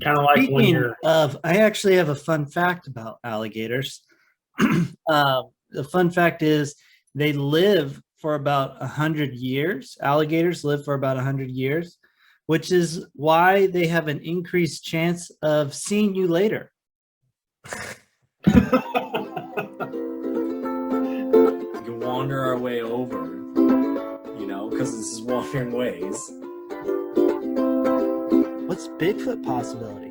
Kind of like when Speaking you're of, I actually have a fun fact about alligators. The fun fact is they live for about 100 years. Alligators live for about 100 years, which is why they have an increased chance of seeing you later. We can wander our way over, because this is Wandering Ways. What's Bigfoot possibility?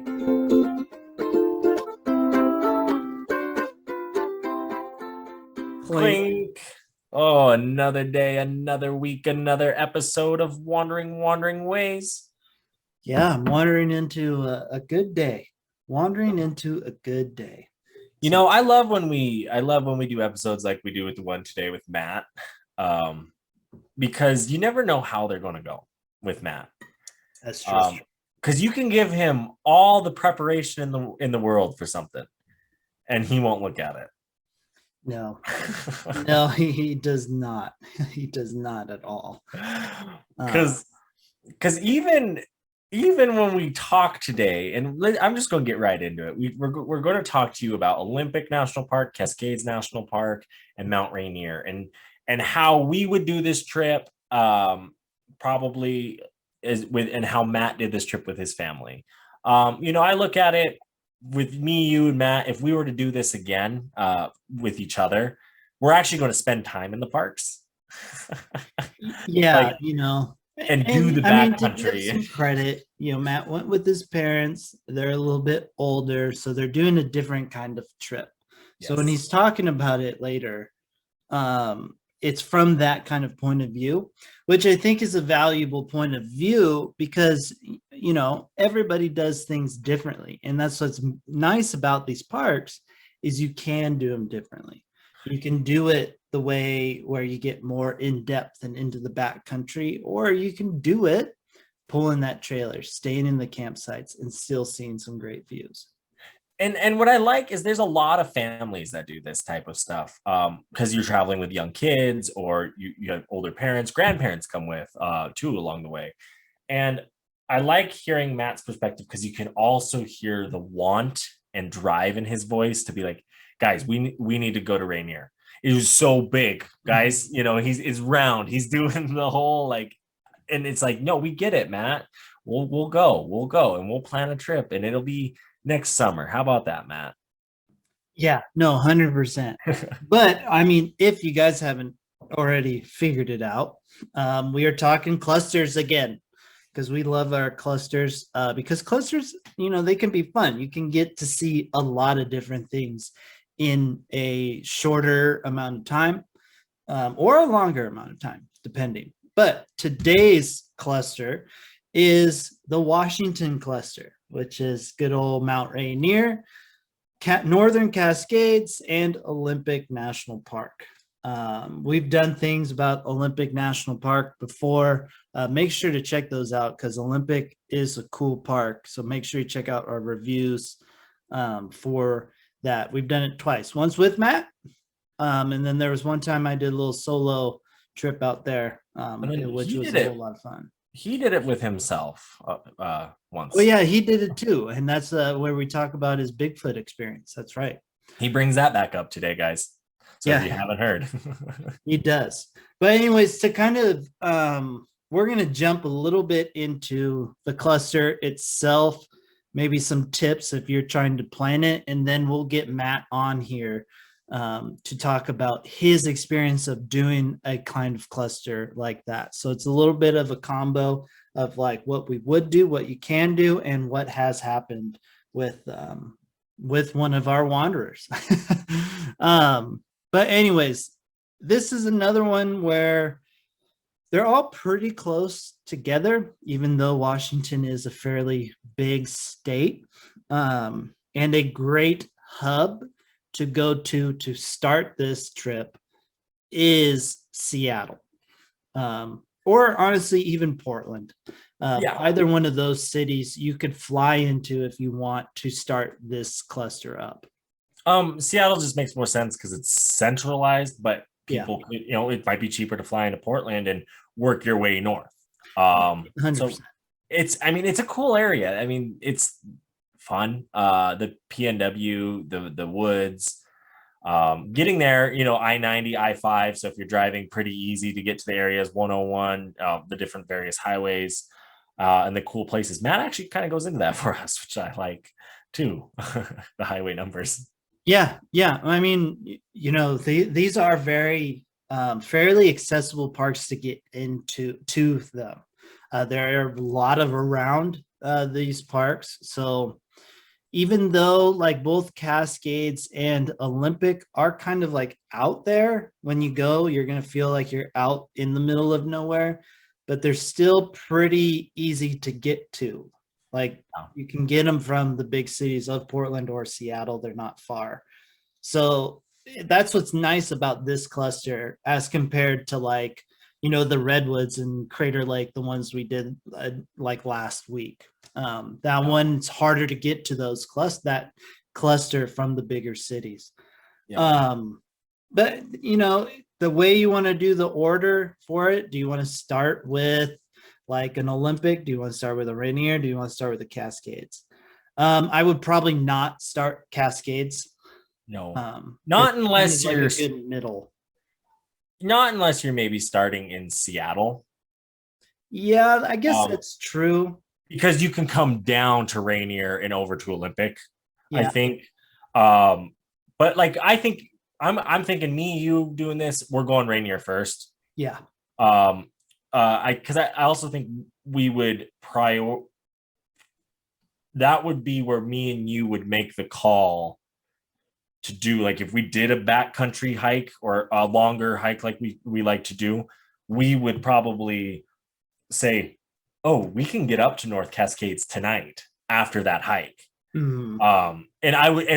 Clink. Oh, another day, another week, another episode of Wandering Ways. Yeah, I'm wandering into a good day. Wandering into a good day. I love when we do episodes like we do with the one today with Matt. Because you never know how they're going to go with Matt. That's true. Because you can give him all the preparation in the world for something, and he won't look at it. No, no, he does not. He does not at all. Because even when we talk today, and I'm just going to get right into it. We're going to talk to you about Olympic National Park, Cascades National Park, and Mount Rainier, and how we would do this trip, probably and how Matt did this trip with his family. I look at it with me, you, and Matt. If we were to do this again with each other, we're actually going to spend time in the parks. Yeah, and do the backcountry. To give some credit, Matt went with his parents. They're a little bit older, so they're doing a different kind of trip. Yes. So when he's talking about it later, it's from that kind of point of view, which I think is a valuable point of view because, everybody does things differently. And that's what's nice about these parks is you can do them differently. You can do it the way where you get more in depth and into the backcountry, or you can do it pulling that trailer, staying in the campsites and still seeing some great views. And what I like is there's a lot of families that do this type of stuff because you're traveling with young kids or you have older parents, grandparents come with too along the way. And I like hearing Matt's perspective because you can also hear the want and drive in his voice to be like, guys, we need to go to Rainier. It was so big, guys. He's round. He's doing the whole and it's like, no, we get it, Matt. We'll go, and we'll plan a trip, and it'll be next summer. How about that, Matt? Yeah, no, 100%. But if you guys haven't already figured it out, we are talking clusters again because we love our clusters because clusters, they can be fun. You can get to see a lot of different things in a shorter amount of time or a longer amount of time, depending. But today's cluster is the Washington cluster, which is good old Mount Rainier, Northern Cascades, and Olympic National Park. We've done things about Olympic National Park before. Make sure to check those out because Olympic is a cool park. So make sure you check out our reviews for that. We've done it twice, once with Matt. And then there was one time I did a little solo trip out there, which was a whole lot of fun. He did it with himself once. Well, yeah, he did it too. And that's where we talk about his Bigfoot experience. That's right. He brings that back up today, guys. So if you haven't heard. He does. But anyways, to kind of, we're going to jump a little bit into the cluster itself, maybe some tips if you're trying to plan it. And then we'll get Matt on here to talk about his experience of doing a kind of cluster like that. So it's a little bit of a combo of what we would do, what you can do, and what has happened with one of our wanderers. But anyways, this is another one where they're all pretty close together, even though Washington is a fairly big state, and a great hub to go to start this trip is Seattle, or honestly, even Portland. Either one of those cities you could fly into if you want to start this cluster up. Seattle just makes more sense because it's centralized, but people, it might be cheaper to fly into Portland and work your way north. 100%. So it's a cool area. It's fun. The PNW, the woods, getting there, I-90, I-5. So if you're driving, pretty easy to get to the areas, 101, the different various highways, and the cool places. Matt actually kind of goes into that for us, which I like too, the highway numbers. Yeah, yeah. I mean, these are very fairly accessible parks to get to them. There are a lot of around these parks, so even though like both Cascades and Olympic are kind of like out there, when you go, you're gonna feel like you're out in the middle of nowhere, but they're still pretty easy to get to. Like you can get them from the big cities of Portland or Seattle. They're not far. So that's what's nice about this cluster as compared to like, the Redwoods and Crater Lake, the ones we did like last week. That one's harder to get to that cluster from the bigger cities. Yeah. But the way you want to do the order for it, do you want to start with like an Olympic? Do you want to start with a Rainier? Do you want to start with the Cascades? I would probably not start Cascades. No, not unless like you're a good middle. not unless you're maybe starting in Seattle. Yeah, I guess that's true. Because you can come down to Rainier and over to Olympic, I Yeah. think. But like I think I'm thinking you doing this, we're going Rainier first. Yeah. Because I also think we would that would be where me and you would make the call to do, like if we did a backcountry hike or a longer hike like we like to do, we would probably say, oh, we can get up to North Cascades tonight after that hike. And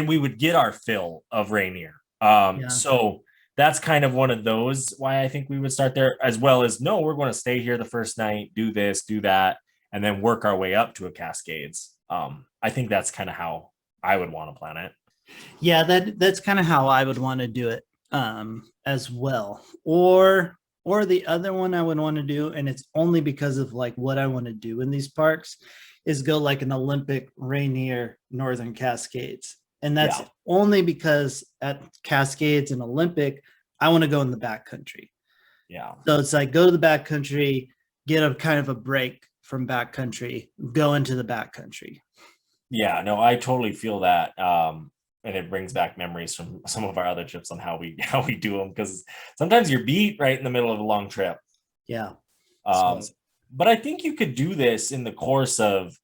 we would get our fill of Rainier. So that's kind of one of those why I think we would start there, as well as no, we're going to stay here the first night, do this, do that, and then work our way up to a Cascades. I think that's kind of how I would want to plan it. Yeah, that's kind of how I would want to do it as well. Or the other one I would want to do, and it's only because of like what I want to do in these parks, is go like an Olympic, Rainier, Northern Cascades. And that's only because at Cascades and Olympic, I want to go in the backcountry. Yeah. So it's like go to the backcountry, get a kind of a break from backcountry, go into the backcountry. Yeah, no, I totally feel that. And it brings back memories from some of our other trips on how we do them, because sometimes you're beat right in the middle of a long trip. Yeah. But I think you could do this in the course of,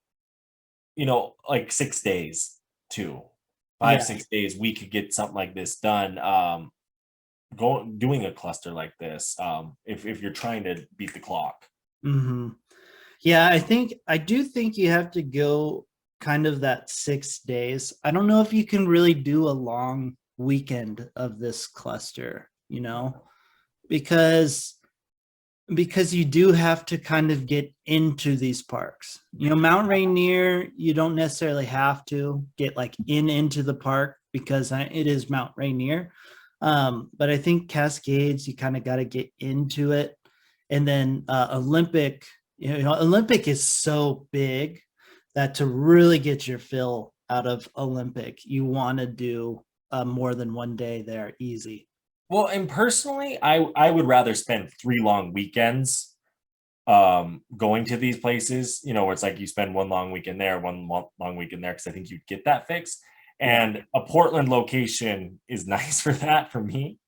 like 6 days too. 5-6 days, we could get something like this done. Doing a cluster like this, if you're trying to beat the clock. Mm-hmm. Yeah, I do think you have to go kind of that 6 days. I don't know if you can really do a long weekend of this cluster, because you do have to kind of get into these parks. Mount Rainier, you don't necessarily have to get like into the park because it is Mount Rainier. But I think Cascades, you kind of got to get into it. And then Olympic, Olympic is so big that to really get your fill out of Olympic, you want to do more than one day there easy. Well, and personally, I would rather spend 3 long weekends going to these places, where it's like you spend one long weekend there, one long weekend there, because I think you'd get that fixed. And a Portland location is nice for that for me.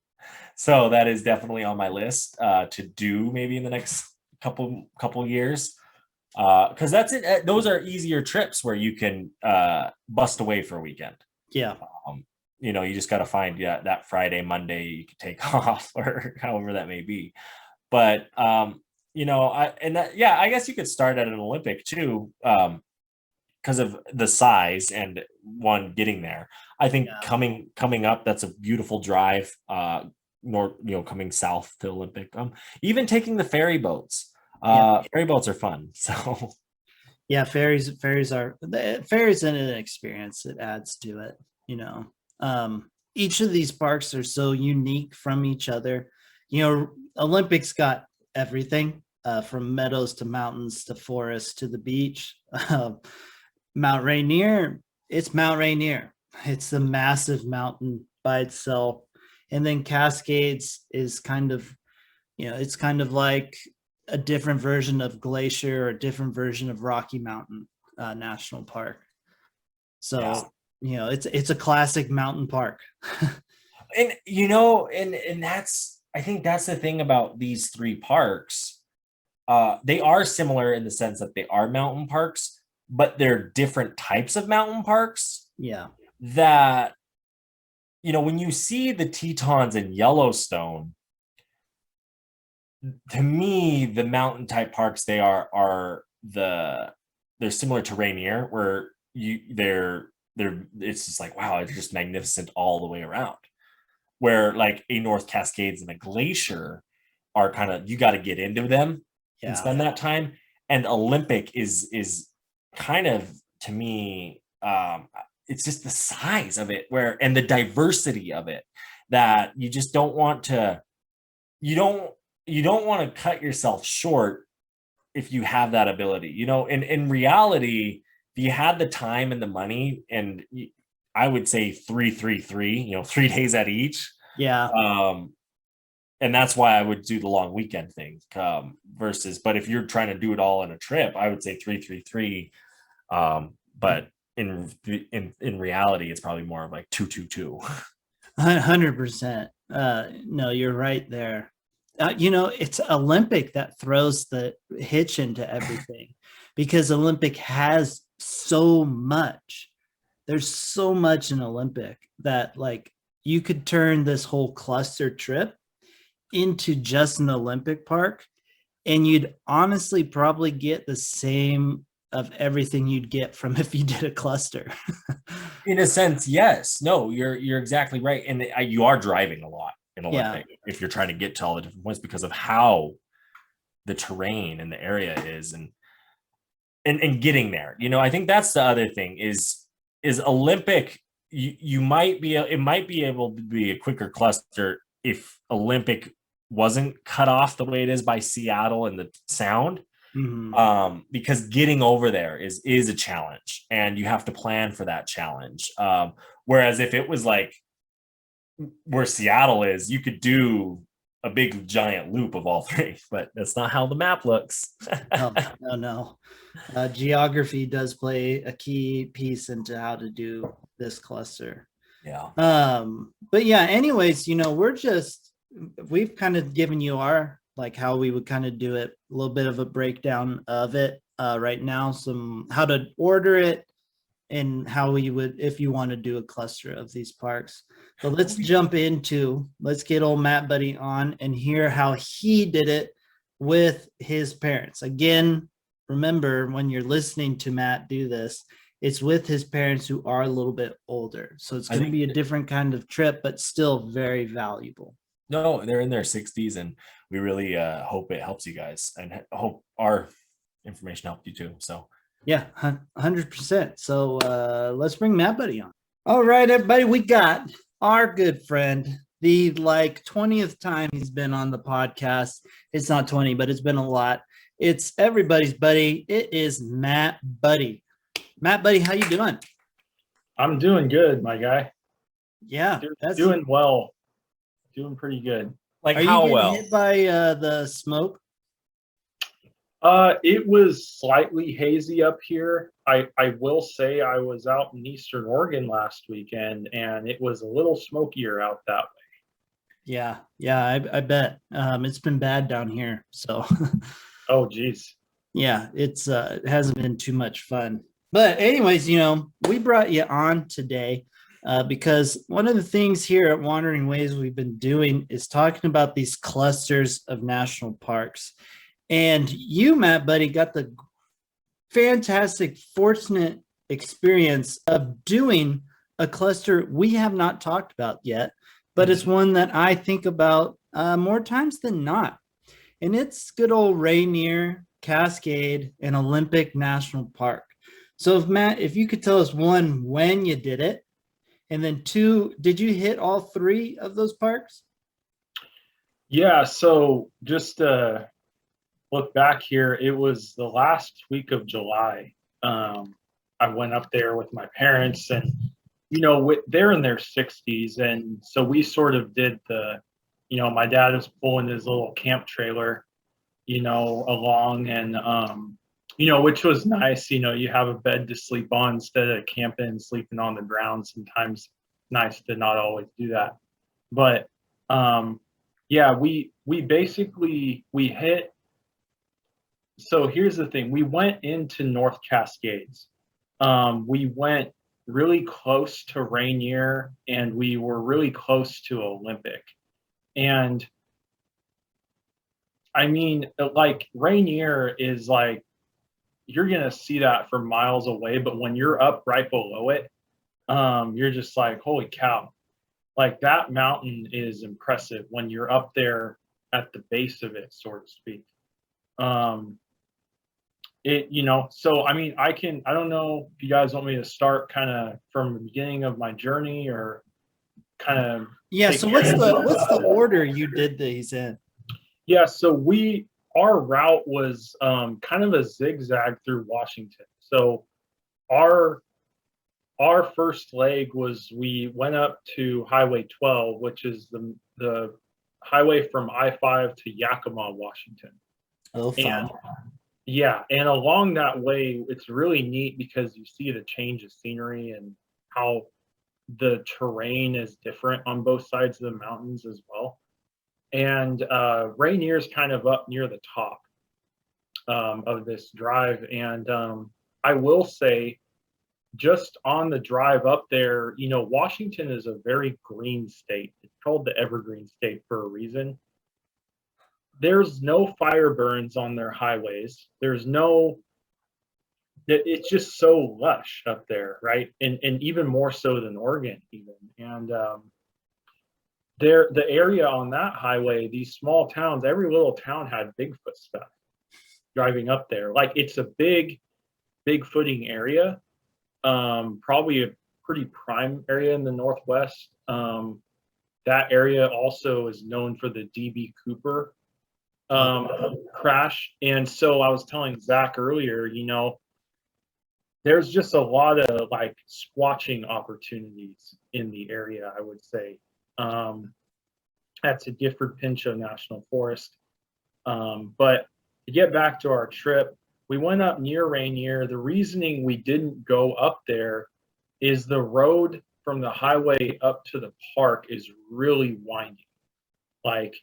So that is definitely on my list to do maybe in the next couple years. Because that's it. Those are easier trips where you can bust away for a weekend. Yeah. You just got to find that Friday, Monday you can take off, or however that may be. But I guess you could start at an Olympic too, because of the size and one getting there. I think coming up, that's a beautiful drive. Coming south to Olympic. Even taking the ferry boats. Ferry boats are fun. So ferries are an experience. It adds to it. Each of these parks are so unique from each other. Olympics got everything from meadows to mountains to forests to the beach. Mount Rainier It's Mount Rainier. It's a massive mountain by itself. And then Cascades is kind of, it's kind of like a different version of Glacier or a different version of Rocky Mountain National Park. Yeah. So, it's a classic mountain park. And and that's, I think that's the thing about these three parks. They are similar in the sense that they are mountain parks, but they're different types of mountain parks Yeah. that, when you see the Tetons in Yellowstone, to me, the mountain type parks, they're similar to Rainier, where they're it's just like, wow, it's just magnificent all the way around. Where like a North Cascades and a Glacier are kind of, you got to get into them and Yeah. spend that time. And Olympic is kind of, to me, it's just the size of it, and the diversity of it, that you just don't want to, you don't want to cut yourself short if you have that ability. In reality, if you had the time and the money, and I would say 3-3-3, 3 days at each. Yeah. And that's why I would do the long weekend thing, versus, but if you're trying to do it all in a trip, I would say 3-3-3. But in reality, it's probably more of like 2-2-2. 100%. No, you're right there. It's Olympic that throws the hitch into everything, because Olympic has so much. There's so much in Olympic that, like, you could turn this whole cluster trip into just an Olympic park, and you'd honestly probably get the same of everything you'd get from if you did a cluster. In a sense, yes. No, you're exactly right. And you are driving a lot in Olympic, if you're trying to get to all the different points, because of how the terrain and the area is, and getting there. I think that's the other thing is Olympic. You might be, it might be able to be a quicker cluster if Olympic wasn't cut off the way it is by Seattle and the Sound. Mhm. Because getting over there is a challenge, and you have to plan for that challenge. Whereas if it was like where Seattle is, you could do a big giant loop of all three, but that's not how the map looks. No. Geography does play a key piece into how to do this cluster. Yeah. But yeah, anyways, we've kind of given you our, like, how we would kind of do it, a little bit of a breakdown of it right now, some how to order it, and how we would, if you want to do a cluster of these parks. So let's get old Matt Buddy on and hear how he did it with his parents. Again, remember, when you're listening to Matt do this, it's with his parents who are a little bit older. So it's going to be a different kind of trip, but still very valuable. No, they're in their 60s, and we really hope it helps you guys, and hope our information helped you too. So yeah, 100%. So let's bring Matt Buddy on. All right, everybody, we got our good friend, the 20th time he's been on the podcast. It's not 20, but it's been a lot. It's everybody's buddy. It is Matt Buddy. Matt Buddy, how you doing? I'm doing good, my guy. Yeah, doing well. Doing pretty good. Like, are how you well? Hit by the smoke? It was slightly hazy up here. I will say I was out in Eastern Oregon last weekend, and it was a little smokier out that way. Yeah, I bet. It's been bad down here. So oh geez. Yeah, it hasn't been too much fun. But anyways, we brought you on today because one of the things here at Wandering Ways we've been doing is talking about these clusters of national parks. And you, Matt Buddy, got the fantastic, fortunate experience of doing a cluster we have not talked about yet, but it's one that I think about more times than not. And it's good old Rainier, Cascade, and Olympic National Park. So Matt, if you could tell us, one, when you did it, and then two, did you hit all three of those parks? Yeah, so just look back here, it was the last week of July. I went up there with my parents, and they're in their 60s, and so we sort of did my dad was pulling his little camp trailer, along, and which was nice. You have a bed to sleep on instead of camping and sleeping on the ground. Sometimes nice to not always do that, but yeah, we basically we hit. So here's the thing: we went into North Cascades. We went really close to Rainier, and we were really close to Olympic. And I mean, like, Rainier is like, you're gonna see that from miles away, but when you're up right below it, you're just like, holy cow! Like, that mountain is impressive when you're up there at the base of it, so to speak. So I mean, I don't know if you guys want me to start kind of from the beginning of my journey, or kind of. Yeah. So what's the order you did these in? Yeah. So our route was kind of a zigzag through Washington. So our first leg was, we went up to Highway 12, which is the highway from I-5 to Yakima, Washington. Oh, fun. Yeah, and along that way, it's really neat because you see the change of scenery and how the terrain is different on both sides of the mountains as well. And Rainier's kind of up near the top of this drive. And I will say, just on the drive up there, Washington is a very green state. It's called the Evergreen State for a reason. There's no fire burns on their highways. It's just so lush up there, right? And even more so than Oregon even. And the area on that highway, these small towns, every little town had Bigfoot stuff driving up there. Like, it's a big footing area, probably a pretty prime area in the Northwest. That area also is known for the DB Cooper crash. And so I was telling Zach earlier, there's just a lot of like squatching opportunities in the area, I would say. That's a Gifford Pinchot National Forest. But to get back to our trip, we went up near Rainier. The reasoning we didn't go up there is the road from the highway up to the park is really winding. Like,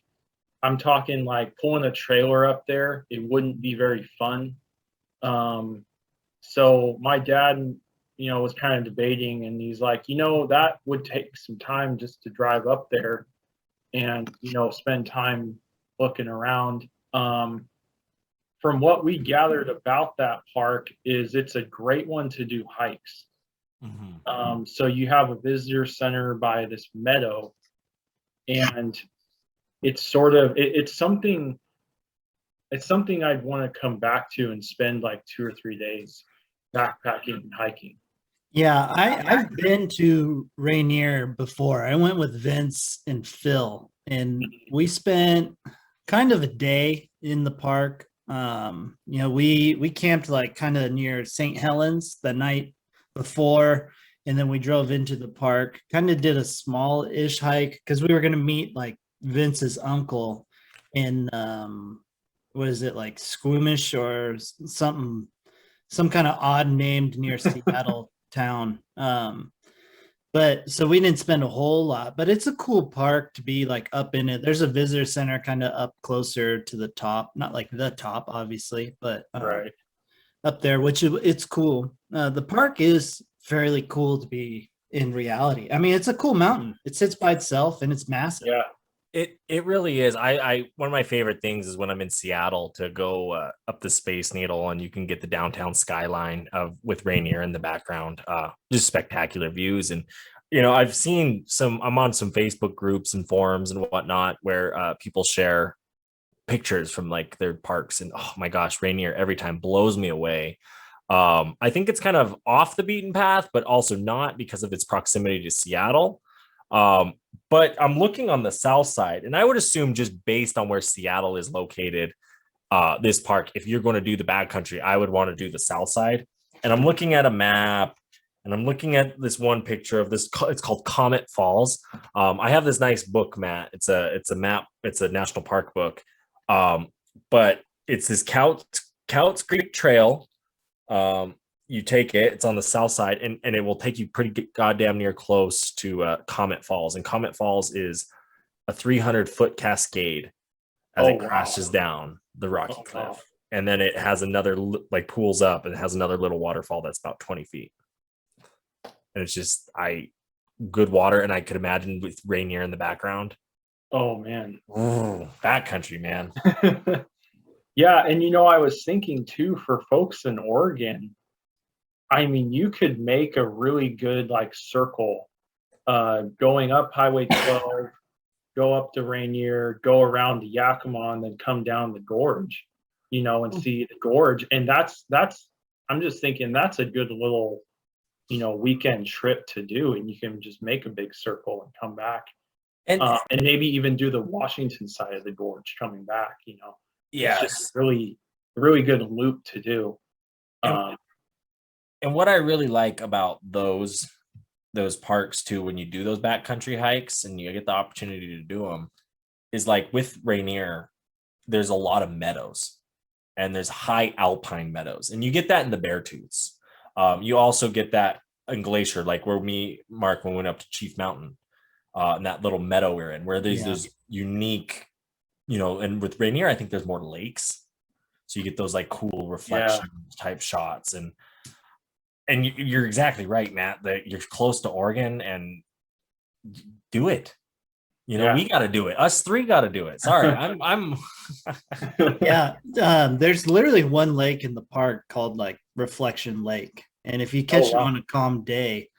I'm talking like pulling a trailer up there, it wouldn't be very fun. So my dad, was kind of debating, and he's like, that would take some time just to drive up there and, spend time looking around. From what we gathered about that park is it's a great one to do hikes. Mm-hmm. So you have a visitor center by this meadow, and it's sort of it's something I'd want to come back to and spend like 2 or 3 days backpacking and hiking. Yeah, I've been to Rainier before. I went with Vince and Phil, and we spent kind of a day in the park. We camped like kind of near St. Helens the night before, and then we drove into the park, kind of did a small-ish hike because we were going to meet like Vince's uncle in what is it, like Squamish or something, some kind of odd named near Seattle town. But so we didn't spend a whole lot, but it's a cool park to be like up in it. There's a visitor center kind of up closer to the top, not like the top obviously, but right up there, which it's cool. The park is fairly cool to be in reality. I mean, it's a cool mountain. It sits by itself and it's massive. Yeah. It really is. I one of my favorite things is when I'm in Seattle to go up the Space Needle, and you can get the downtown skyline with Rainier in the background. Just spectacular views. And I've seen I'm on some Facebook groups and forums and whatnot where people share pictures from like their parks, and oh my gosh, Rainier every time blows me away. I think it's kind of off the beaten path, but also not because of its proximity to Seattle. But I'm looking on the south side, and I would assume, just based on where Seattle is located, this park, if you're going to do the backcountry, I would want to do the south side. And I'm looking at a map, and I'm looking at this one picture of this. It's called Comet Falls. I have this nice book, Matt. It's a map. It's a national park book. But it's this Couts Creek Trail. You take it. It's on the south side, and it will take you pretty goddamn near close to Comet Falls. And Comet Falls is a 300-foot cascade as it crashes down the rocky cliff. Wow. And then it has another, like, pools up, and it has another little waterfall that's about 20 feet. And it's just good water, and I could imagine with Rainier in the background. Oh man. Ooh, backcountry, man. Yeah, and I was thinking too, for folks in Oregon, I mean, you could make a really good like circle going up Highway 12, go up to Rainier, go around to Yakima, and then come down the gorge, and see the gorge. And that's I'm just thinking that's a good little weekend trip to do, and you can just make a big circle and come back, and maybe even do the Washington side of the gorge coming back. Yeah, it's just really good loop to do. And what I really like about those parks too, when you do those backcountry hikes and you get the opportunity to do them, is like with Rainier, there's a lot of meadows, and there's high alpine meadows, and you get that in the Beartooths. You also get that in Glacier, like where Mark, when we went up to Chief Mountain, and that little meadow we're in, where there's unique, and with Rainier, I think there's more lakes, so you get those like cool reflection type shots, and you're exactly right, Matt, that you're close to Oregon, and do it. We got to do it. Us three got to do it. Sorry, I'm. Yeah, there's literally one lake in the park called like Reflection Lake, and if you catch it on a calm day,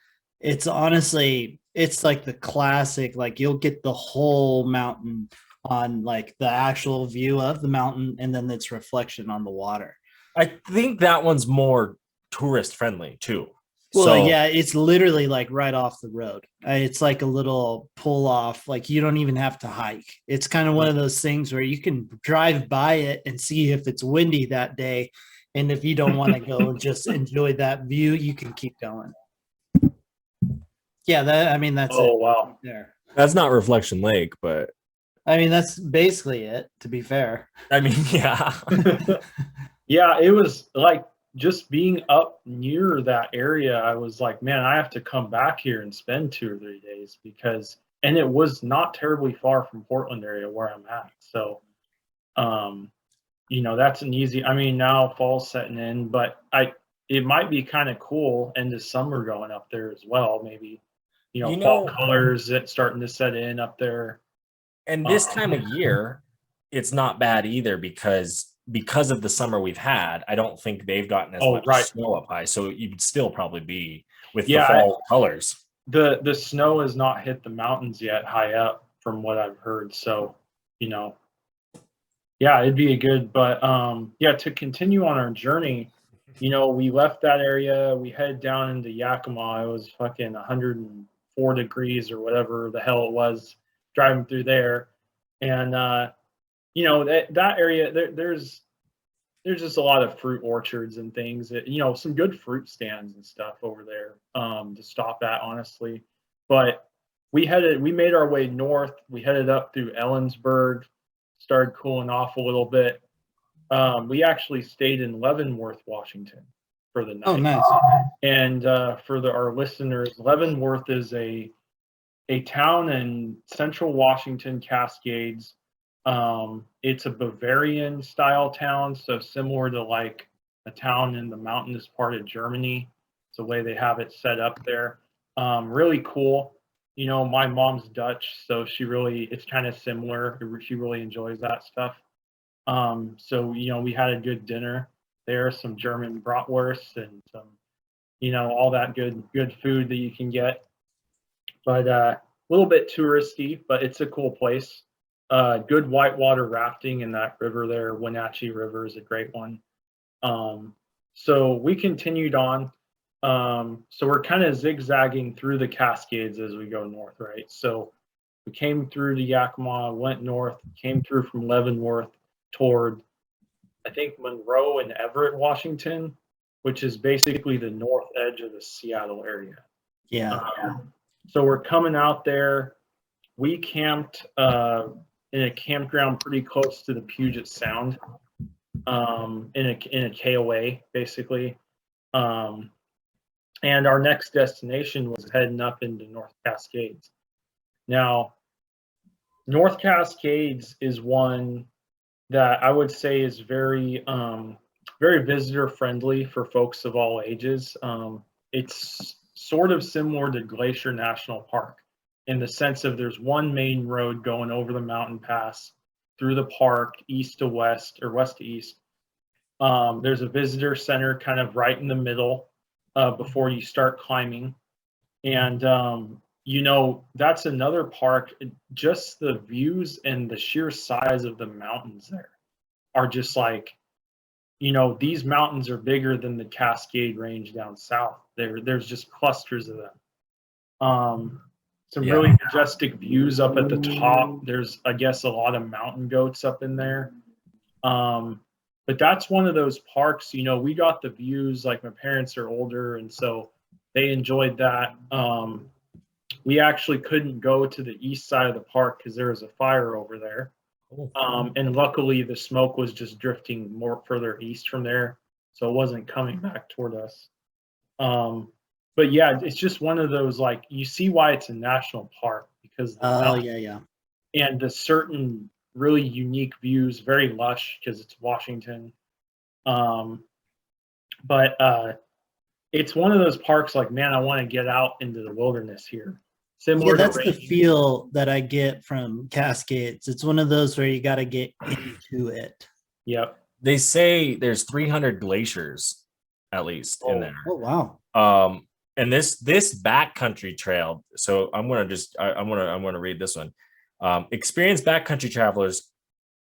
it's honestly, it's like the classic. Like you'll get the whole mountain on like the actual view of the mountain, and then its reflection on the water. I think that one's more tourist friendly too. Well, yeah, it's literally like right off the road. It's like a little pull off. Like you don't even have to hike. It's kind of one of those things where you can drive by it and see if it's windy that day. And if you don't want to go and just enjoy that view, you can keep going. Yeah, that's it. Oh, wow. There. That's not Reflection Lake, but I mean, that's basically it, to be fair. I mean, yeah. Yeah, it was like, just being up near that area, I was like, man, I have to come back here and spend 2 or 3 days, and it was not terribly far from Portland area where I'm at. So, that's an easy, I mean, now fall's setting in, but it might be kind of cool into summer going up there as well. Maybe, fall colors starting to set in up there. And this time of year, it's not bad either, because of the summer we've had. I don't think they've gotten as much snow up high, so you'd still probably be with the fall colors. The snow has not hit the mountains yet high up, from what I've heard. So, it'd be a good. But to continue on our journey, we left that area. We headed down into Yakima. It was fucking 104 degrees or whatever the hell it was driving through there, and that area, there's just a lot of fruit orchards and things that, some good fruit stands and stuff over there to stop at, honestly. But we made our way north. We headed up through Ellensburg, started cooling off a little bit. We actually stayed in Leavenworth, Washington for the night. Oh, nice. And for our listeners, Leavenworth is a town in central Washington, Cascades. It's a Bavarian style town, so similar to like a town in the mountainous part of Germany. It's the way they have it set up there. Really cool. My mom's Dutch, so it's kind of similar. She really enjoys that stuff. So we had a good dinner there, some German bratwurst and some, all that good food that you can get. But a little bit touristy, but it's a cool place. Good whitewater rafting in that river there. Wenatchee River is a great one. So we continued on. So we're kind of zigzagging through the Cascades as we go north, right? So we came through to Yakima, went north, came through from Leavenworth toward, I think, Monroe and Everett, Washington. which is basically the north edge of the Seattle area. Yeah. So we're coming out there. We camped in a campground pretty close to the Puget Sound, in a KOA basically. And our next destination was heading up into North Cascades. Now, North Cascades is one that I would say is very, very visitor friendly for folks of all ages. It's sort of similar to Glacier National Park in the sense of there's one main road going over the mountain pass through the park, east to west or west to east. There's a visitor center kind of right in the middle before you start climbing. And, that's another park. Just the views and the sheer size of the mountains there are just like, these mountains are bigger than the Cascade Range down south. There's just clusters of them. Some really majestic views up at the top. There's, I guess, a lot of mountain goats up in there. But that's one of those parks, we got the views, like my parents are older, and so they enjoyed that. We actually couldn't go to the east side of the park because there was a fire over there. And luckily the smoke was just drifting more further east from there, so it wasn't coming back toward us. But yeah, it's just one of those, like, you see why it's a national park, because Yeah. and the certain really unique views, very lush because it's Washington. But it's one of those parks like, man, I want to get out into the wilderness here. Similar That's to the feel that I get from Cascades. It's one of those where you got to get into it. Yep. They say there's 300 glaciers at least in there. Oh, wow. And this backcountry trail. So I'm gonna read this one. Experienced backcountry travelers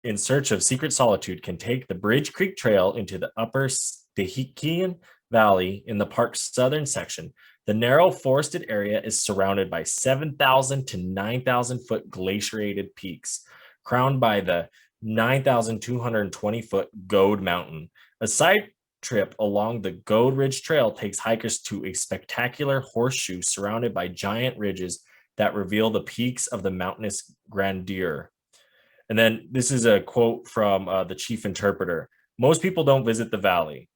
in search of secret solitude can take the Bridge Creek Trail into the upper Stehekian Valley in the park's southern section. The narrow forested area is surrounded by 7,000 to 9,000 foot glaciated peaks, crowned by the 9,220 foot Gold Mountain. A side trip along the Gold Ridge Trail takes hikers to a spectacular horseshoe surrounded by giant ridges that reveal the peaks of the mountainous grandeur. And then this is a quote from the chief interpreter. Most people don't visit the valley.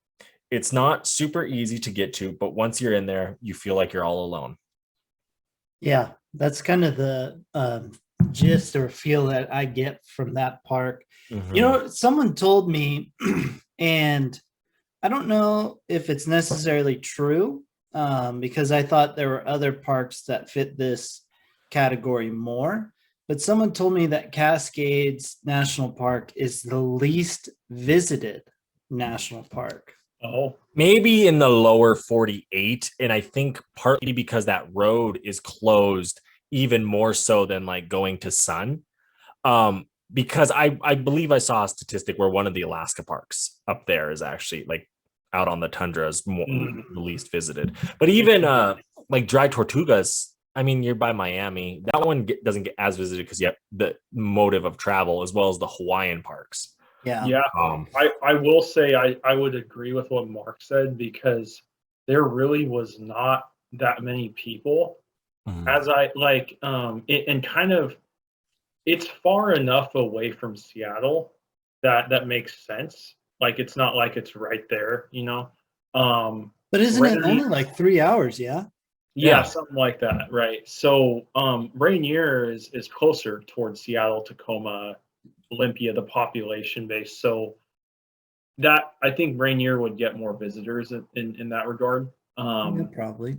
It's not super easy to get to, but once you're in there, you feel like you're all alone. Yeah, that's kind of the gist or feel that I get from that park. Mm-hmm. Someone told me, and I don't know if it's necessarily true, because I thought there were other parks that fit this category more. But someone told me that Cascades National Park is the least visited national park. Oh, maybe in the lower 48. And I think partly because that road is closed even more so than like going to Sun. Because I believe I saw a statistic where one of the Alaska parks up there is actually like out on the tundra is more the least visited. But even like Dry Tortugas, I mean, you're by Miami. That one doesn't get as visited because you have the motive of travel as well as the Hawaiian parks. Yeah. I will say I would agree with what Mark said, because there really was not that many people. As I like, and kind of, it's far enough away from Seattle that makes sense. Like, it's not like it's right there, But isn't it only like 3 hours? Yeah, something like that, right? So Rainier is closer towards Seattle, Tacoma, Olympia, the population base. So that, I think Rainier would get more visitors in that regard. Yeah, probably.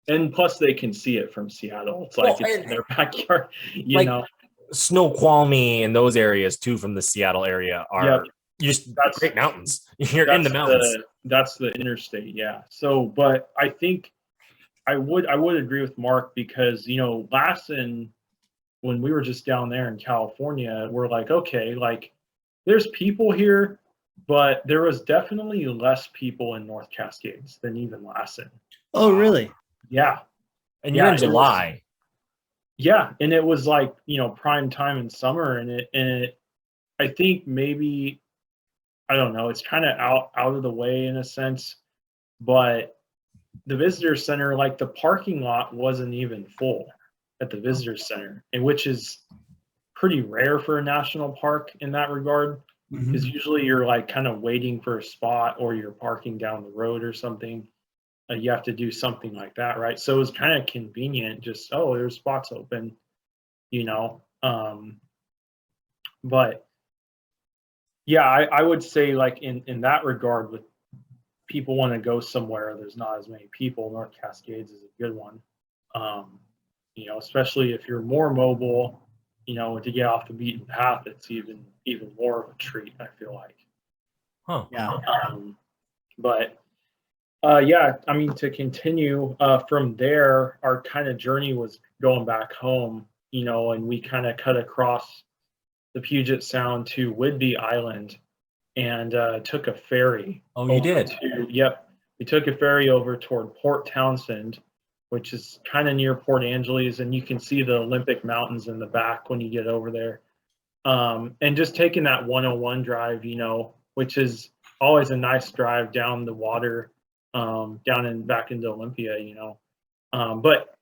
And plus they can see it from Seattle. It's like it's in their backyard, you know. Snoqualmie and those areas too from the Seattle area are that's great mountains. You're in the mountains. That's the interstate, yeah. So, but I think I would agree with Mark, because Lassen, when we were just down there in California, we're like, okay, like there's people here, but there was definitely less people in North Cascades than even Lassen. Oh, really? Yeah. And you're in July. And it was like, prime time in summer, and it I think maybe, I don't know, it's kind of out of the way in a sense. but the visitor center, like the parking lot wasn't even full at the visitor center, and which is pretty rare for a national park in that regard, because usually you're like kind of waiting for a spot or you're parking down the road or something. You have to do something like that, right? So it was kind of convenient, just, oh, there's spots open, you know. But yeah, I would say like in that regard, with people want to go somewhere, there's not as many people. North Cascades is a good one. You know, especially if you're more mobile, you know, to get off the beaten path, it's even more of a treat, I feel like. Huh. Yeah. But yeah, I mean, to continue from there, our kind of journey was going back home, you know, and we kind of cut across the Puget Sound to Whidbey Island and took a ferry. Oh, you did? Yep. We took a ferry over toward Port Townsend, which is kind of near Port Angeles, and you can see the Olympic Mountains in the back when you get over there. And just taking that 101 drive, you know, which is always a nice drive down the water, down and back into Olympia, you know. But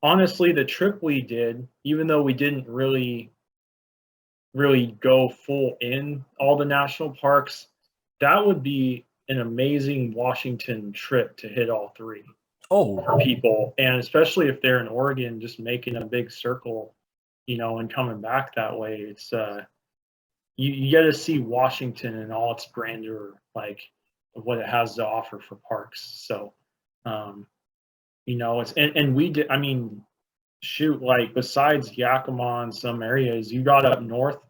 honestly, the trip we did, even though we didn't really go full in all the national parks, that would be an amazing Washington trip to hit all three. Oh, For people, and especially if they're in Oregon, just making a big circle, you know, and coming back that way. It's you get to see Washington in all its grandeur, like of what it has to offer for parks. So you know, it's and we did, I mean, shoot, like besides Yakima and some areas, you got up north,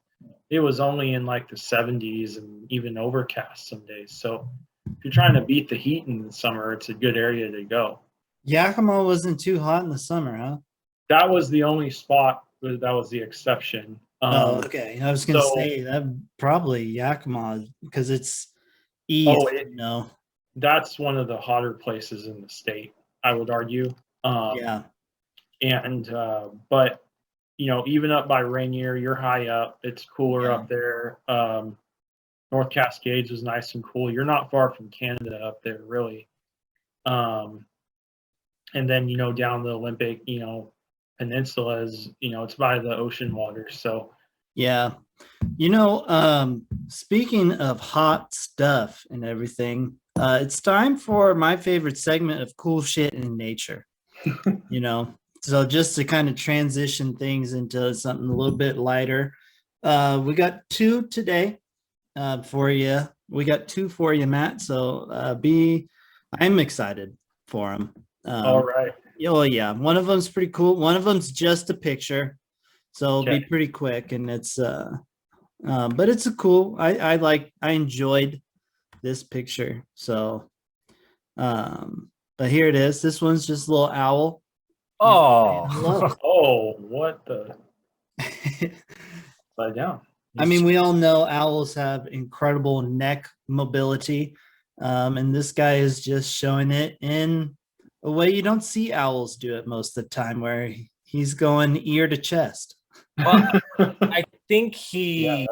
it was only in like the 70s and even overcast some days. So if you're trying to beat the heat in the summer, it's a good area to go. Yakima wasn't too hot in the summer, huh? That was the only spot that was the exception. Oh, okay. I was gonna say that probably Yakima because it's east. No, that's one of the hotter places in the state, I would argue. Yeah. And but you know, even up by Rainier, you're high up. It's cooler up there. North Cascades was nice and cool. You're not far from Canada up there, really. And then, you know, down the Olympic, you know, peninsula is, you know, it's by the ocean water. So yeah. You know, speaking of hot stuff and everything, it's time for my favorite segment of cool shit in nature. You know, so just to kind of transition things into something a little bit lighter, we got two today for you. We got two for you, Matt. So I'm excited for them. all right. Oh yeah, one of them's pretty cool. One of them's just a picture, so it'll be pretty quick, and it's but it's a cool. I enjoyed this picture. So, but here it is. This one's just a little owl. Oh, oh, what the? Upside down. I mean, we all know owls have incredible neck mobility, and this guy is just showing it in a way you don't see owls do it most of the time, where he's going ear to chest. Well, I think Yeah,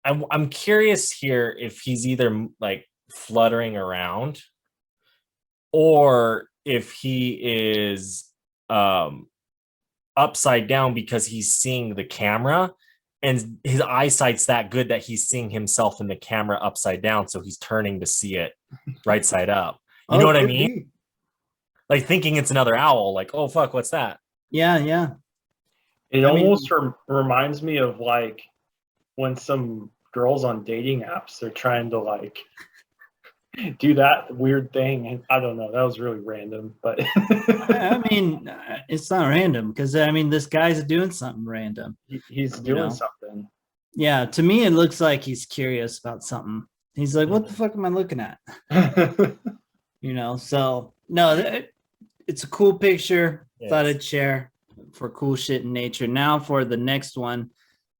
I'm curious here if he's either like fluttering around or if he is upside down because he's seeing the camera and his eyesight's that good that he's seeing himself in the camera upside down, so he's turning to see it right side up. You know what I mean? Like thinking it's another owl, like, oh fuck, what's that? Yeah. It almost reminds me of like when some girls on dating apps, they're trying to like do that weird thing. And I don't know, that was really random, but I mean, it's not random because I mean, this guy's doing something random. He's doing something. Yeah, to me, it looks like he's curious about something. He's like, what the fuck am I looking at? You know, so no, it's a cool picture. Yes. Thought I'd share for cool shit in nature. Now for the next one.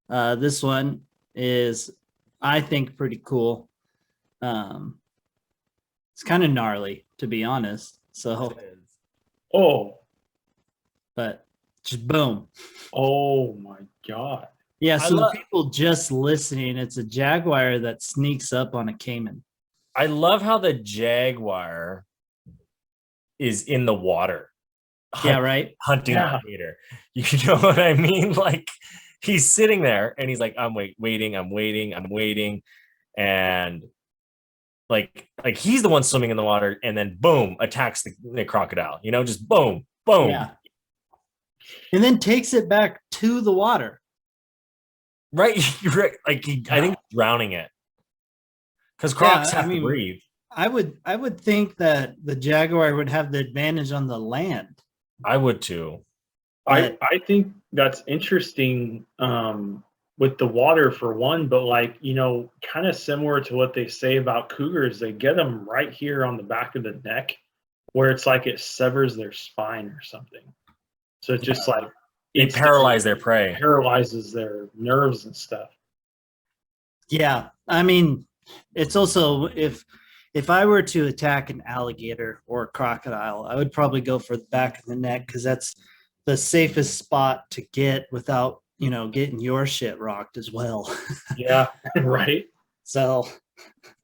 This one is, I think, pretty cool. It's kind of gnarly, to be honest. So, but just boom. Oh my God. Yeah, so people just listening, it's a jaguar that sneaks up on a caiman. I love how the jaguar is in the water. Yeah, right. Hunting Yeah. alligator. You know what I mean? Like he's sitting there and he's like, I'm waiting, and like he's the one swimming in the water, and then boom, attacks the crocodile. You know, just boom, boom. Yeah. And then takes it back to the water. Right, right. Like I think drowning it because crocs have to breathe. I would think that the jaguar would have the advantage on the land. I would too. I think that's interesting with the water for one, but like, you know, kind of similar to what they say about cougars, they get them right here on the back of the neck where it's like it severs their spine or something. So it's just like They paralyze their prey. Paralyzes their nerves and stuff. Yeah. I mean, it's also if I were to attack an alligator or a crocodile, I would probably go for the back of the neck because that's the safest spot to get without, you know, getting your shit rocked as well. Yeah, right. So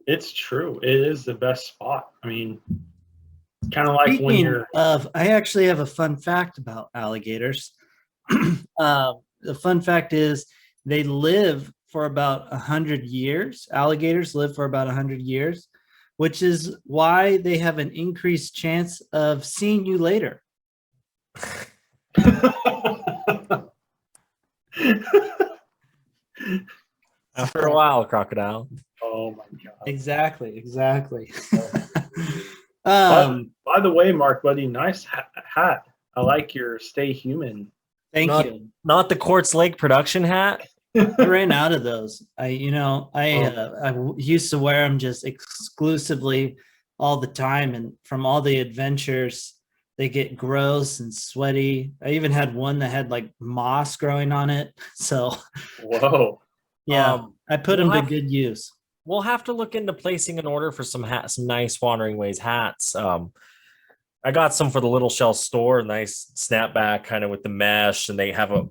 it's true. It is the best spot. I mean, kind of like when speaking you're of, I actually have a fun fact about alligators. The fun fact is they live for about 100 years. Alligators live for about 100 years, which is why they have an increased chance of seeing you later. After a while, crocodile. Oh my god. Exactly. By the way, Mark, buddy, nice hat. I like your Stay Human. Thank you. Not the Quartz Lake production hat. I ran out of those. I used to wear them just exclusively all the time, and from all the adventures, they get gross and sweaty. I even had one that had like moss growing on it. So, Whoa. yeah, I put them to good use. We'll have to look into placing an order for some nice Wandering Ways hats. I got some for the Little Shell store, nice snapback kind of with the mesh, and they have a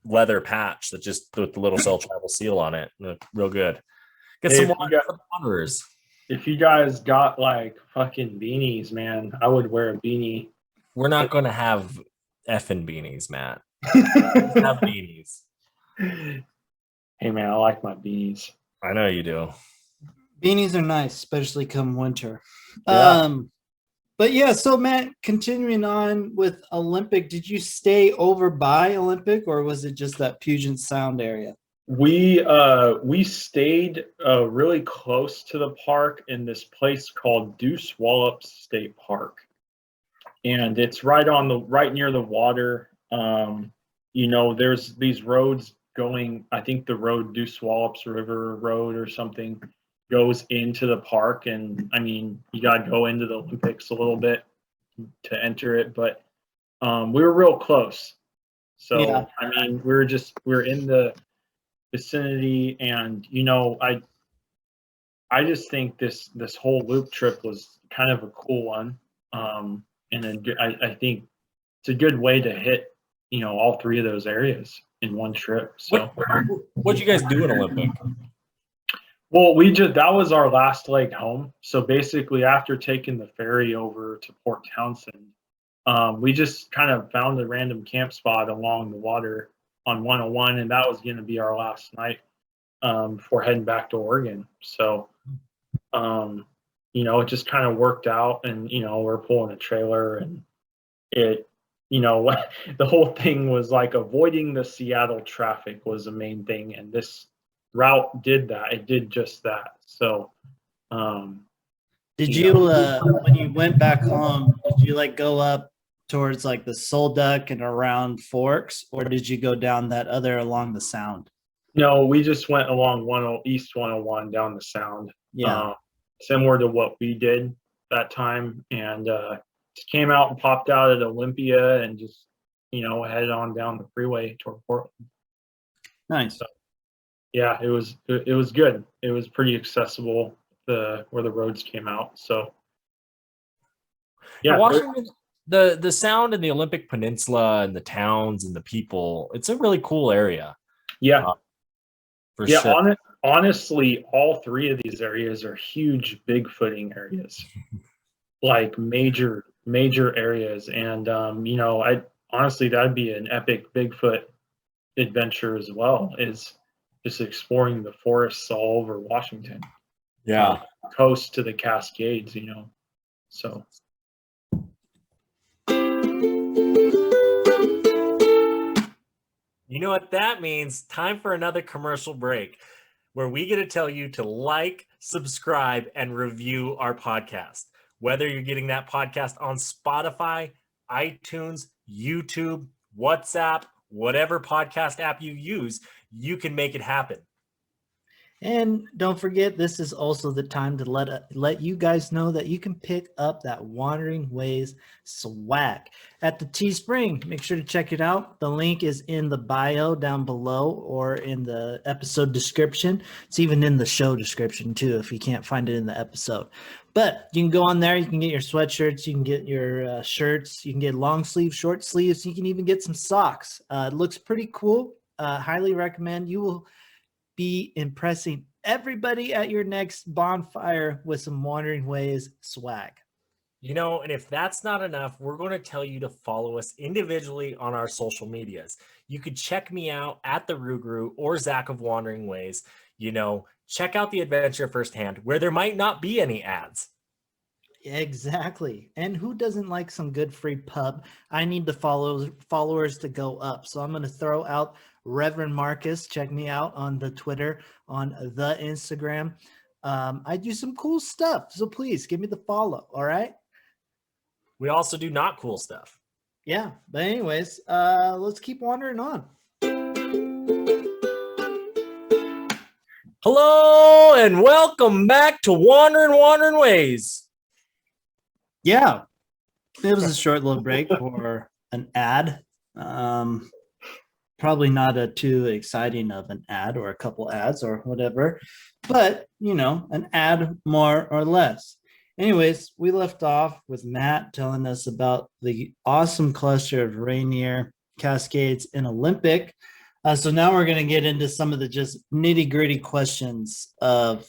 leather patch that just with the Little Shell travel seal on it. Real good. Get some for the wanderers. If you guys got like fucking beanies, man, I would wear a beanie. We're not going to have effing beanies, Matt. Have beanies. Hey man, I like my beanies. I know you do. Beanies are nice, especially come winter. Yeah. But yeah, so Matt, continuing on with Olympic, did you stay over by Olympic or was it just that Puget Sound area? We stayed really close to the park in this place called Deuce Wallops State Park, and it's right near the water. You know, there's these roads going. I think the road Deuce Wallops River Road or something goes into the park, and I mean, you got to go into the Olympics a little bit to enter it, but we were real close. So yeah. I mean, we're in the vicinity, and you know, I just think this whole loop trip was kind of a cool one, and I think it's a good way to hit, you know, all three of those areas in one trip. So what'd you guys do at Olympic? Well, that was our last leg home. So basically, after taking the ferry over to Port Townsend, we just kind of found a random camp spot along the water on 101, and that was going to be our last night before heading back to Oregon. So, you know, it just kind of worked out, and you know, we're pulling a trailer, and it, you know, the whole thing was like avoiding the Seattle traffic was the main thing, and this route did that. It did just that. So did you when you went back home, did you like go up towards like the Solduck and around Forks, or did you go down that other along the Sound? No, we just went along East 101 down the Sound. Yeah, similar to what we did that time, and just came out and popped out at Olympia and just, you know, headed on down the freeway toward Portland. Nice. So, yeah, it was good. It was pretty accessible where the roads came out. So yeah, Washington, the Sound and the Olympic Peninsula and the towns and the people, it's a really cool area. Yeah, for sure. Honestly, all three of these areas are huge bigfooting areas. like major areas. And I honestly, that'd be an epic Bigfoot adventure as well, is just exploring the forests all over Washington. Yeah. Coast to the Cascades, so. You know what that means? Time for another commercial break where we get to tell you to like, subscribe, and review our podcast. Whether you're getting that podcast on Spotify, iTunes, YouTube, WhatsApp, whatever podcast app you use, you can make it happen. And don't forget, this is also the time to let you guys know that you can pick up that Wandering Ways swag at the Teespring. Make sure to check it out. The link is in the bio down below or in the episode description. It's even in the show description too, if you can't find it in the episode. But you can go on there. You can get your sweatshirts. You can get your shirts. You can get long sleeves, short sleeves. You can even get some socks. It looks pretty cool. Highly recommend. You will be impressing everybody at your next bonfire with some Wandering Ways swag. And if that's not enough, we're going to tell you to follow us individually on our social medias. You could check me out at the Rugru or Zach of Wandering Ways. Check out the adventure firsthand where there might not be any ads. Exactly. And who doesn't like some good free pub? I need the followers to go up. So I'm going to throw out Reverend Marcus. Check me out on the Twitter, on the Instagram. I do some cool stuff. So please give me the follow. All right. We also do not cool stuff. Yeah. But anyways, let's keep wandering on. Hello and welcome back to Wandering Ways. Yeah, it was a short little break for an ad. Probably not a too exciting of an ad or a couple ads or whatever, but an ad more or less. Anyways, we left off with Matt telling us about the awesome cluster of Rainier, Cascades, and Olympic. So now we're going to get into some of the just nitty-gritty questions of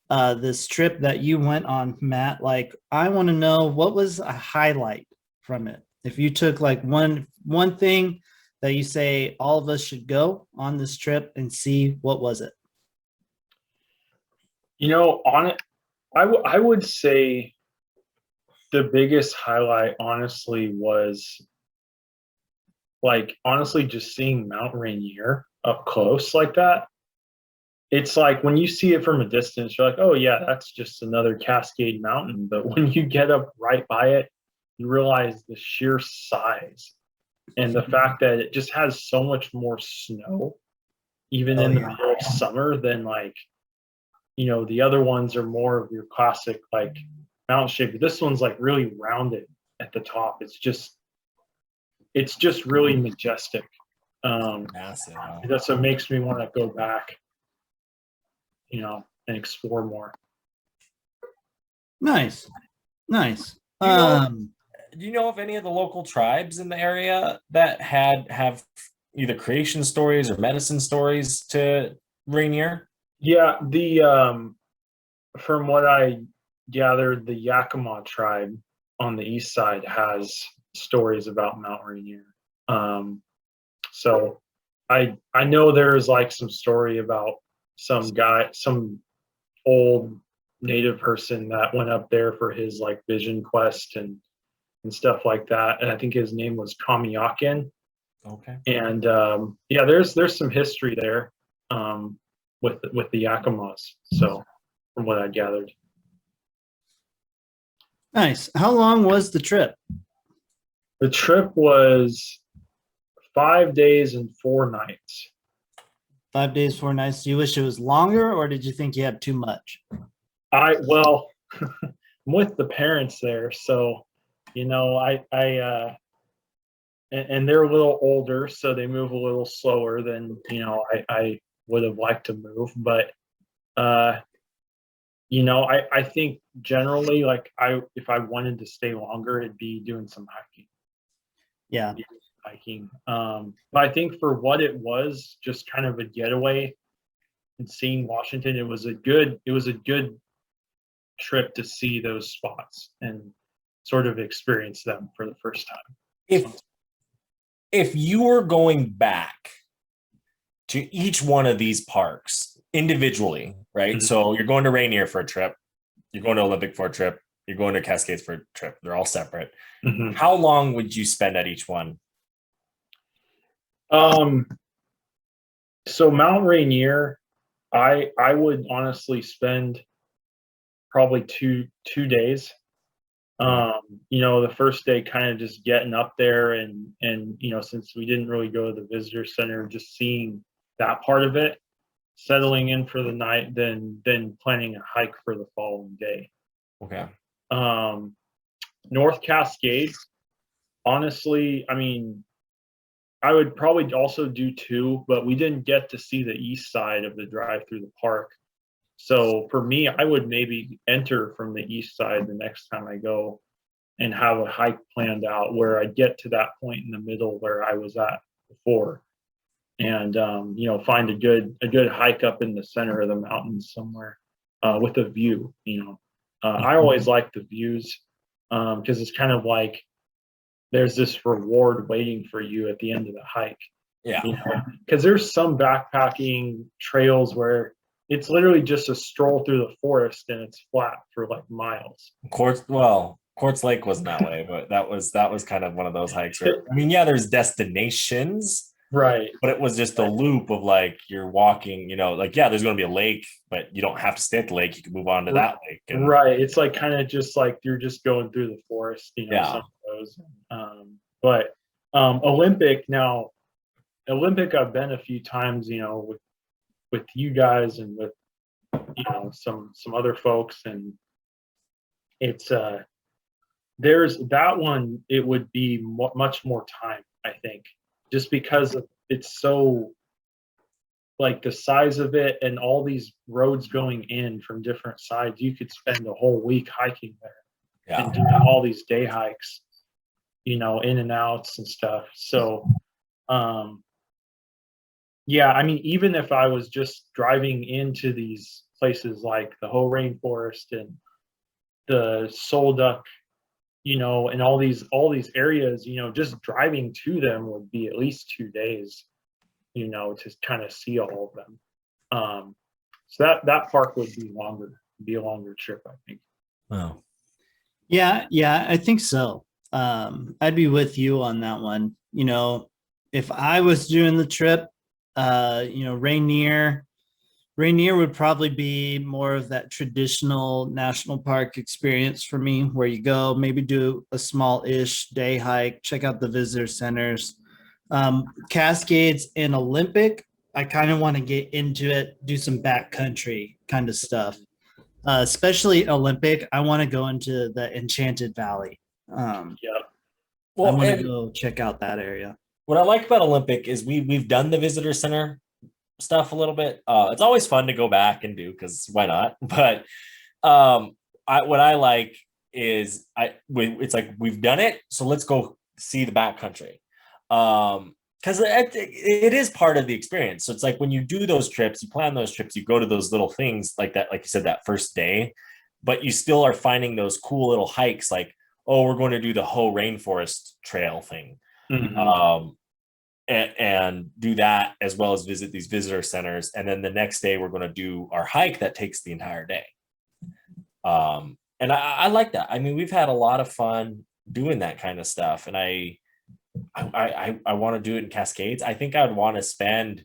this trip that you went on, Matt. Like, I want to know, what was a highlight from it? If you took like one thing that you say all of us should go on this trip and see, what was it? On it, I would say the biggest highlight, honestly, was just seeing Mount Rainier up close like that. It's like when you see it from a distance, you're like, oh yeah, that's just another Cascade Mountain. But when you get up right by it, you realize the sheer size and the fact that it just has so much more snow, even in the middle of summer, than the other ones are more of your classic like mountain shape. But this one's like really rounded at the top. It's just really majestic. Massive. That's what makes me want to go back, and explore more. Nice. Do you know if any of the local tribes in the area that have either creation stories or medicine stories to Rainier? Yeah, from what I gathered, the Yakima tribe on the east side has stories about Mount Rainier. So I know there's like some story about some old native person that went up there for his like vision quest and stuff like that. And I think his name was Kamiakin. Okay. And there's some history there with the Yakimas. So from what I gathered. Nice. How long was the trip? The trip was 5 days and 4 nights. 5 days, 4 nights. Do you wish it was longer, or did you think you had too much? I'm with the parents there, so I and they're a little older, so they move a little slower than I would have liked to move. But I think generally, like if I wanted to stay longer, it'd be doing some hiking. Yeah. But I think for what it was, just kind of a getaway and seeing Washington, it was a good trip to see those spots and sort of experience them for the first time. If you were going back to each one of these parks individually, right? So you're going to Rainier for a trip, you're going to Olympic for a trip, you're going to Cascades for a trip. They're all separate. How long would you spend at each one? So Mount Rainier, I would honestly spend probably two days. The first day kind of just getting up there and since we didn't really go to the visitor center, just seeing that part of it, settling in for the night, then planning a hike for the following day. Okay. North Cascades, honestly, I mean, I would probably also do 2, but we didn't get to see the east side of the drive through the park. So for me, I would maybe enter from the east side the next time I go and have a hike planned out where I get to that point in the middle where I was at before, and find a good hike up in the center of the mountains somewhere with a view. I always like the views because it's kind of like there's this reward waiting for you at the end of the hike. Yeah. Because there's some backpacking trails where it's literally just a stroll through the forest and it's flat for like miles. Quartz Lake wasn't that way, but that was kind of one of those hikes where, I mean, yeah, there's destinations, right? But it was just a loop of like you're walking, there's going to be a lake, but you don't have to stay at the lake. You can move on to that lake. Right. It's like kind of just like you're just going through the forest, some of those. But Olympic, I've been a few times, with you guys and with some other folks, and it's there's that one. It would be much more time, I think, just because it's so like the size of it and all these roads going in from different sides. You could spend a whole week hiking there and doing all these day hikes, in and outs and stuff. So I mean, even if I was just driving into these places like the Hoh Rainforest and the Solduck, and all these areas, just driving to them would be at least 2 days, to kind of see all of them. So that park would be a longer trip, I think. Wow. Yeah, I think so. I'd be with you on that one. If I was doing the trip, Rainier would probably be more of that traditional national park experience for me, where you go, maybe do a small-ish day hike, check out the visitor centers. Cascades and Olympic, I kind of want to get into it, do some backcountry kind of stuff. Especially Olympic, I want to go into the Enchanted Valley. I want to go check out that area. What I like about Olympic is we've done the visitor center stuff a little bit. It's always fun to go back and do, because why not? But what I like is it's like we've done it, so let's go see the backcountry, because it is part of the experience. So it's like when you do those trips, you plan those trips, you go to those little things like that, like you said, that first day, but you still are finding those cool little hikes, like, oh, we're going to do the Hoh Rainforest Trail thing. And do that, as well as visit these visitor centers. And then the next day we're going to do our hike that takes the entire day. And I like that. I mean, we've had a lot of fun doing that kind of stuff. And I want to do it in Cascades. I think I would want to spend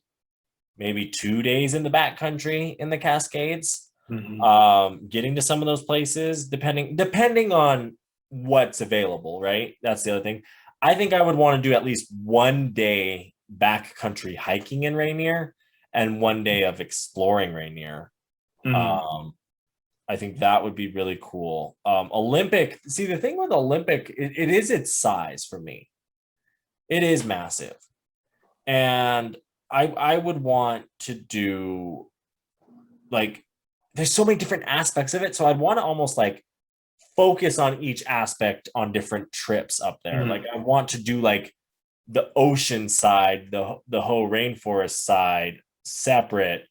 maybe 2 days in the backcountry in the Cascades, getting to some of those places, depending on what's available, right? That's the other thing. I think I would want to do at least 1 day backcountry hiking in Rainier and 1 day of exploring Rainier. I think that would be really cool. Olympic, see, the thing with Olympic, it is its size for me. It is massive. And I would want to do, like, there's so many different aspects of it. So I'd want to almost like focus on each aspect on different trips up there. Like I want to do like the ocean side, the Hoh Rainforest side separate,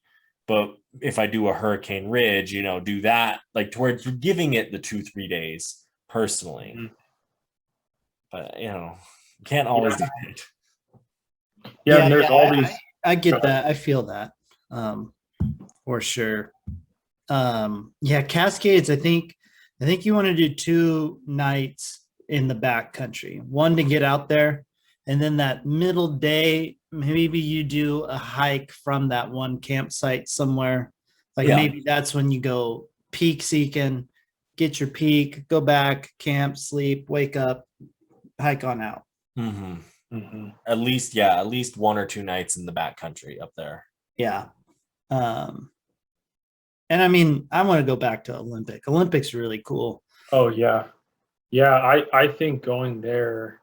but if I do a Hurricane Ridge, do that like towards giving it the 2-3 days personally. but can't always do it. Yeah, and there's all these. I get that. I feel that. For sure. Yeah, Cascades, I think you want to do 2 nights in the back country. One to get out there, and then that middle day, maybe you do a hike from that one campsite somewhere. Like maybe that's when you go peak seeking, get your peak, go back, camp, sleep, wake up, hike on out. At least 1 or 2 nights in the back country up there. Yeah. And I mean, I want to go back to Olympic. Olympic's really cool. Oh yeah. Yeah, I think going there,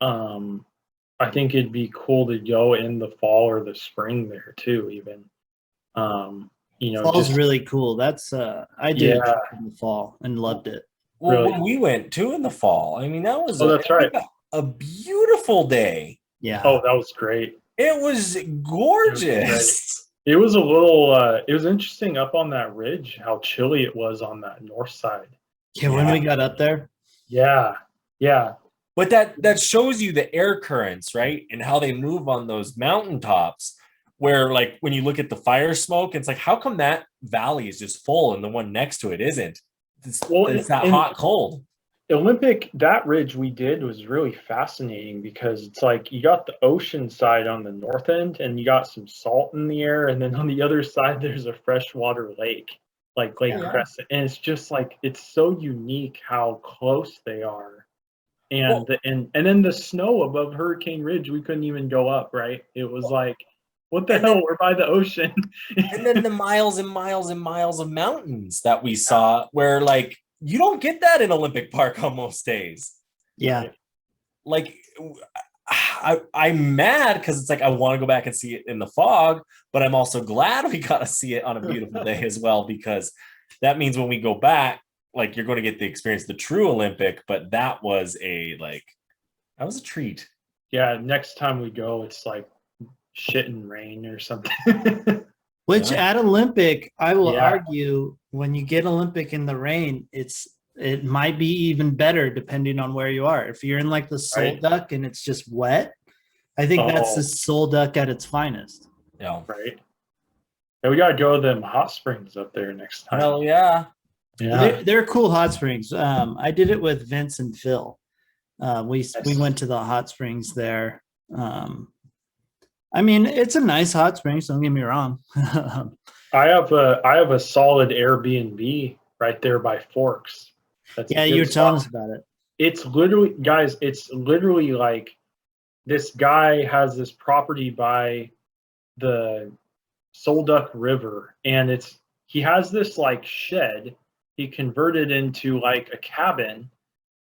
I think it'd be cool to go in the fall or the spring there too, even. Fall's really cool. That's I did it in the fall and loved it. Well, when we went too in the fall, I mean, that was that's right. A beautiful day. Yeah. Oh, that was great. It was gorgeous. It was a little it was interesting up on that ridge how chilly it was on that north side. Yeah, when we got up there. Yeah. But that shows you the air currents, right? And how they move on those mountaintops, where like when you look at the fire smoke, it's like, how come that valley is just full and the one next to it isn't? It's that hot, cold. Olympic, that ridge we did was really fascinating because it's like you got the ocean side on the north end and you got some salt in the air, and then on the other side there's a freshwater lake, like Lake Crescent, and it's just like it's so unique how close they are. And and then the snow above Hurricane Ridge, we couldn't even go up, right? It was like, what the hell? We're by the ocean. And then the miles and miles and miles of mountains that we saw, where like you don't get that in Olympic Park on most days. Yeah. Like I'm mad because it's like I want to go back and see it in the fog, but I'm also glad we got to see it on a beautiful day as well, because that means when we go back, like you're going to get the experience, the true Olympic. But that was a treat. Yeah, next time we go, it's like shit and rain or something. Which at Olympic, I will argue, when you get Olympic in the rain, it might be even better depending on where you are. If you're in like the Soul Duck and it's just wet, I think that's the Soul Duck at its finest. Yeah. Right. And we gotta go to them hot springs up there next time. Hell yeah. Yeah. They're cool hot springs. I did it with Vince and Phil. We went to the hot springs there. I mean, it's a nice hot spring, so don't get me wrong. I have a solid Airbnb right there by Forks. You were telling us about it. It's literally, guys, it's literally like this guy has this property by the Soul Duck River, and he has this like shed he converted into like a cabin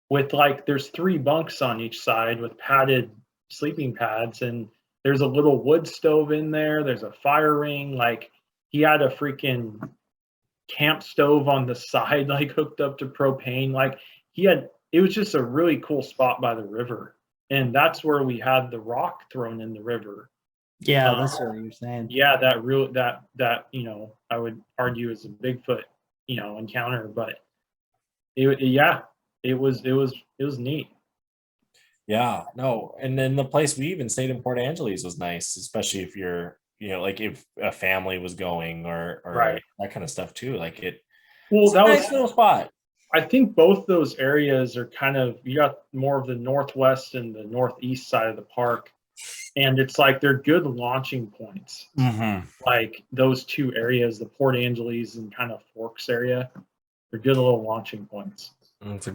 with like there's 3 bunks on each side with padded sleeping pads, and there's a little wood stove in there. There's a fire ring. Like he had a freaking camp stove on the side, like hooked up to propane. Like it was just a really cool spot by the river. And that's where we had the rock thrown in the river. Yeah, that's what you're saying. Yeah, that I would argue is a Bigfoot, encounter, but it was neat. Yeah, no. And then the place we even stayed in Port Angeles was nice, especially if you're, like if a family was going or that kind of stuff too. Like that was a nice little spot. I think both those areas are kind of, you got more of the northwest and the northeast side of the park. And it's like they're good launching points. Mm-hmm. Like those 2 areas, the Port Angeles and kind of Forks area, they're good little launching points. That's a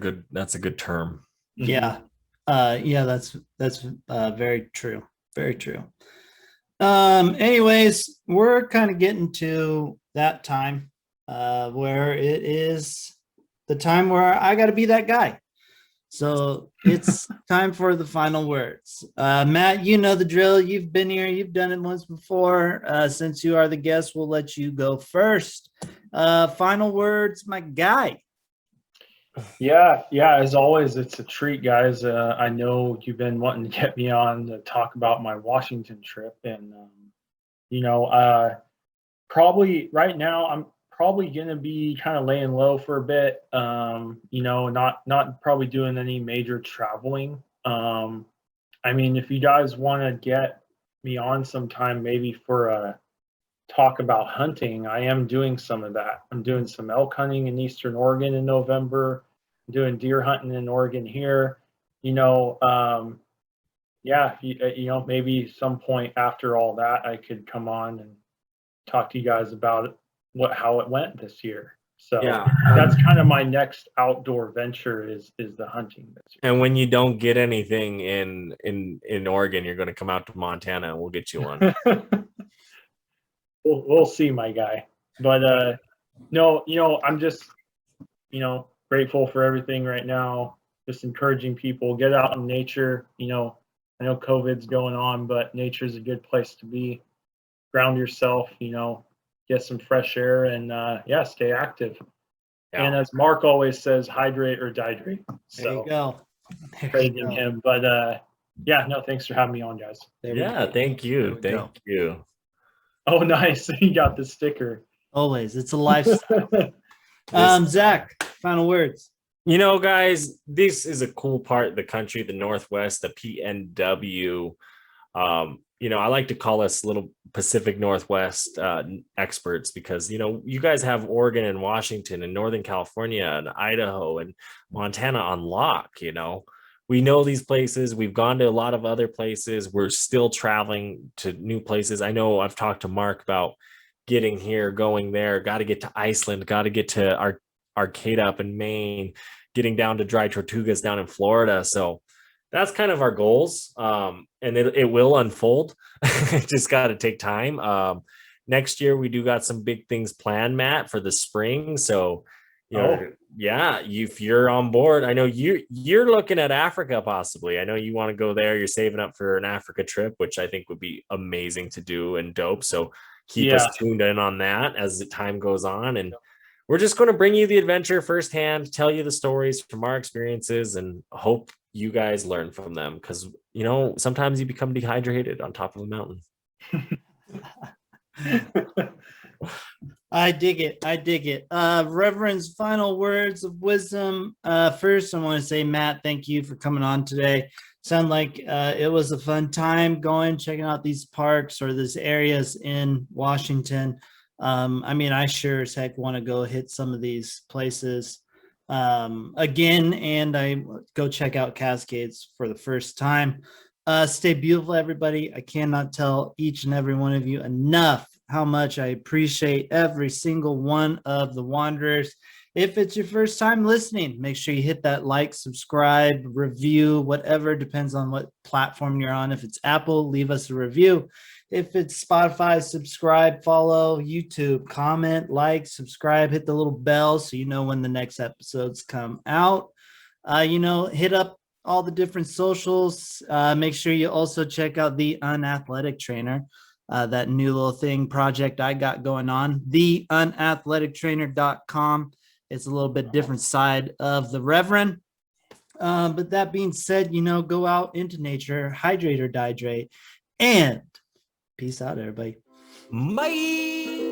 good term. Yeah. That's very true. Very true. Anyways, we're kind of getting to that time where it is the time where I got to be that guy. So it's time for the final words. Matt, you know the drill. You've been here. You've done it once before. Since you are the guest, we'll let you go first. Final words, my guy. Yeah. As always, it's a treat, guys. I know you've been wanting to get me on to talk about my Washington trip, and probably right now I'm probably going to be kind of laying low for a bit. Not probably doing any major traveling. I mean, if you guys want to get me on sometime, maybe for a talk about hunting, I am doing some of that. I'm doing some elk hunting in Eastern Oregon in November. I'm doing deer hunting in Oregon here. Yeah, maybe some point after all that, I could come on and talk to you guys about how it went this year. So that's kind of my next outdoor venture is the hunting this year. And when you don't get anything in Oregon, you're going to come out to Montana and we'll get you one. We'll see, my guy. But no, I'm just grateful for everything right now. Just encouraging people, get out in nature. I know COVID's going on, but nature's a good place to be. Ground yourself, get some fresh air, and stay active. Yeah. And as Mark always says, hydrate or dihydrate. So there you go. Praising him. But thanks for having me on, guys. Thank you. Thank you. Oh, nice. You got the sticker. Always. It's a lifestyle. Zach, final words. Guys, this is a cool part of the country, the Northwest, the PNW. I like to call us little Pacific Northwest experts because, you guys have Oregon and Washington and Northern California and Idaho and Montana on lock. We know these places. We've gone to a lot of other places. We're still traveling to new places. I know I've talked to Mark about getting here, going there, got to get to Iceland, got to get to Arcata up in Maine, getting down to Dry Tortugas down in Florida. So that's kind of our goals. And it will unfold. Just got to take time. Next year, we do got some big things planned, Matt, for the spring. So, if you're on board, I know you're looking at Africa possibly. I know you want to go there. You're saving up for an Africa trip, which I think would be amazing to do and dope. So keep us tuned in on that as the time goes on. And we're just going to bring you the adventure firsthand, tell you the stories from our experiences, and hope you guys learn from them because, sometimes you become dehydrated on top of a mountain. I dig it. Reverend's final words of wisdom. First, I want to say, Matt, thank you for coming on today. Sound like it was a fun time checking out these parks or these areas in Washington. I sure as heck want to go hit some of these places again, and I go check out Cascades for the first time. Stay beautiful, everybody. I cannot tell each and every one of you enough how much I appreciate every single one of the Wanderers. If it's your first time listening, make sure you hit that like, subscribe, review, whatever, depends on what platform you're on. If it's Apple, leave us a review. If it's Spotify, subscribe, follow, YouTube, comment, like, subscribe, hit the little bell so you know when the next episodes come out. Hit up all the different socials. Make sure you also check out the Unathletic Trainer, that new little project I got going on, theunathletictrainer.com. It's a little bit different side of the Reverend. But that being said, go out into nature, hydrate or dihydrate, and peace out, everybody. Bye.